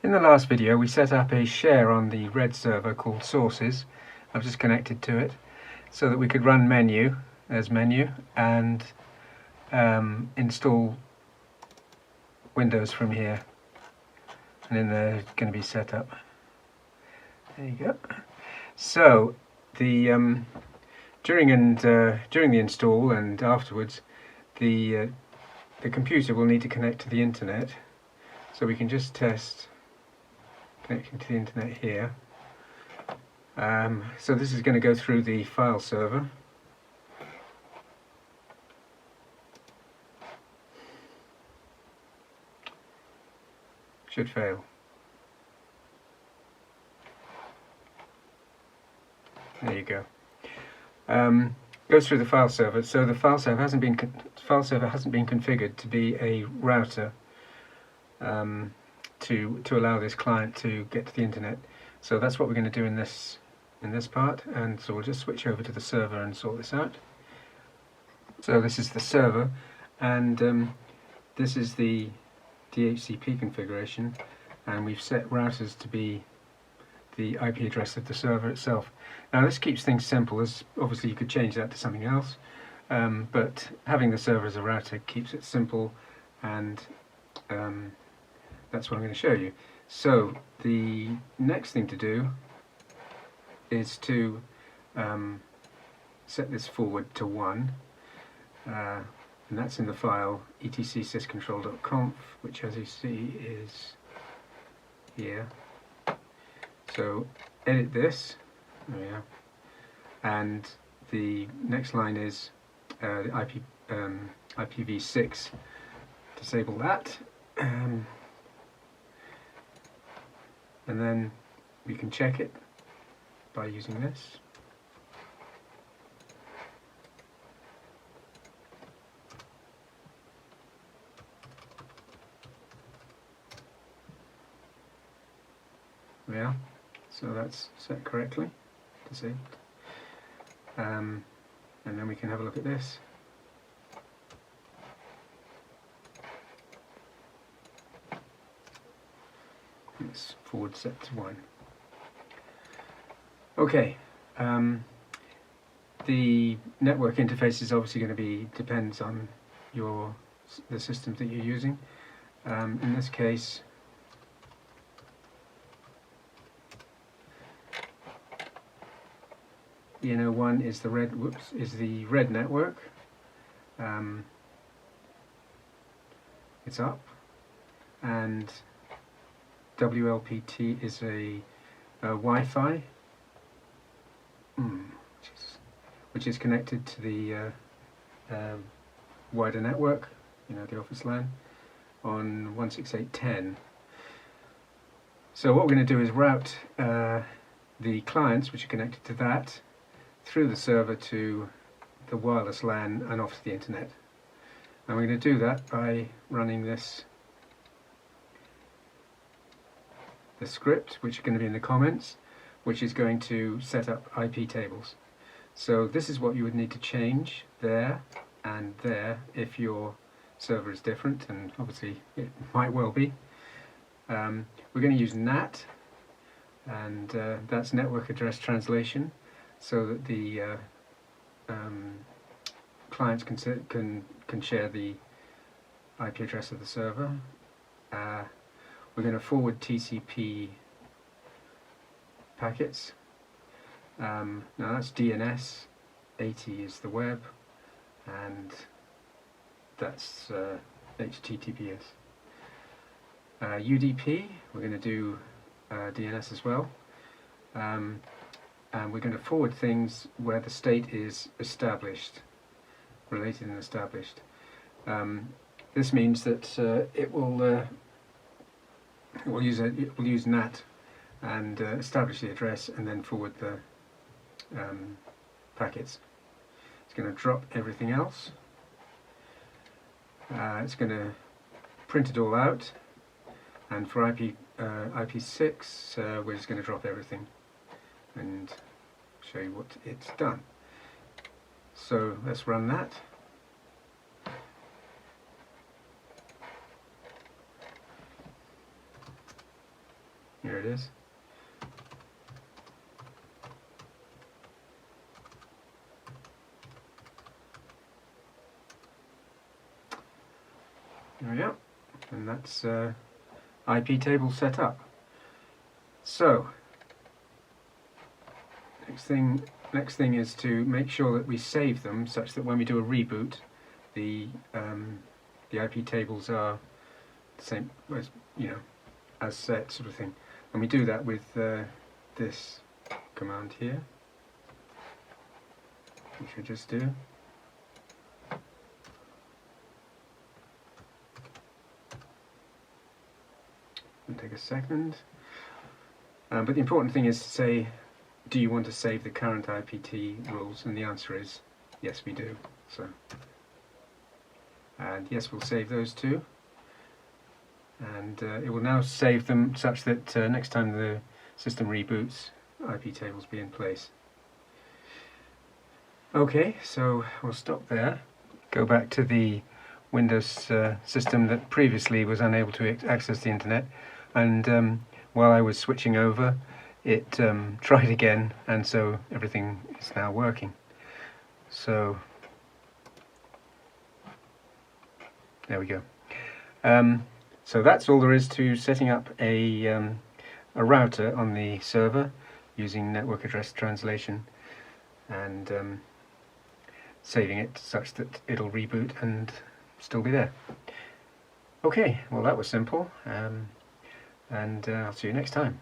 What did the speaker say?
In the last video we set up a share on the red server called sources. I've just connected to it so that we could run menu as menu and install Windows from here, and then they're going to be set up. There you go. So the during the install and afterwards the computer will need to connect to the internet, so we can just test connecting to the internet here. So this is going to go through the file server. Should fail. There you go. Goes through the file server. So the file server hasn't been configured to be a router to allow this client to get to the internet. So that's what we're going to do in this part, and so we'll just switch over to the server and sort this out. So this is the server, and this is the DHCP configuration, and we've set routers to be the IP address of the server itself. Now this keeps things simple, as obviously you could change that to something else, but having the server as a router keeps it simple, and that's what I'm going to show you. So the next thing to do is to set this forward to 1, and that's in the file etc sysctl.conf, which, as you see, is here. So edit this, there we are, and the next line is the IPv6. Disable that, and then we can check it by using this. Yeah, so that's set correctly. Disabled. And then we can have a look at this. It's forward set to 1. Okay, the network interface is obviously going to depends on the systems that you're using. In this case, one is the red network. It's up, and WLPT is a Wi-Fi, which is connected to the wider network, the office LAN, on 168.10. So what we're going to do is route the clients, which are connected to that, through the server to the wireless LAN and off to the internet. And we're going to do that by running the script, which is going to be in the comments, which is going to set up IP tables. So this is what you would need to change there and there if your server is different, and obviously it might well be. We're going to use NAT, and that's network address translation, so that the clients can share the IP address of the server. We're going to forward TCP packets. Now that's DNS, 80 is the web, and that's HTTPS. UDP, we're going to do DNS as well, and we're going to forward things where the state is established, related and established. This means that it will use NAT and establish the address and then forward the packets. It's going to drop everything else. It's going to print it all out, and for IP6 we're just going to drop everything and show you what it's done. So let's run that. Here it is. There we go, and that's iptables set up. So next thing is to make sure that we save them such that when we do a reboot, the iptables are the same as, as set, sort of thing. And we do that with this command here, which we just do. It'll take a second. But the important thing is to say, do you want to save the current IPT rules? And the answer is yes, we do. So, and yes, we'll save those too. And it will now save them such that next time the system reboots, iptables will be in place. Okay, so we'll stop there. Go back to the Windows system that previously was unable to access the internet, and while I was switching over, it tried again, and so everything is now working. So there we go. So that's all there is to setting up a router on the server using network address translation and saving it such that it'll reboot and still be there. Okay, well that was simple, and I'll see you next time.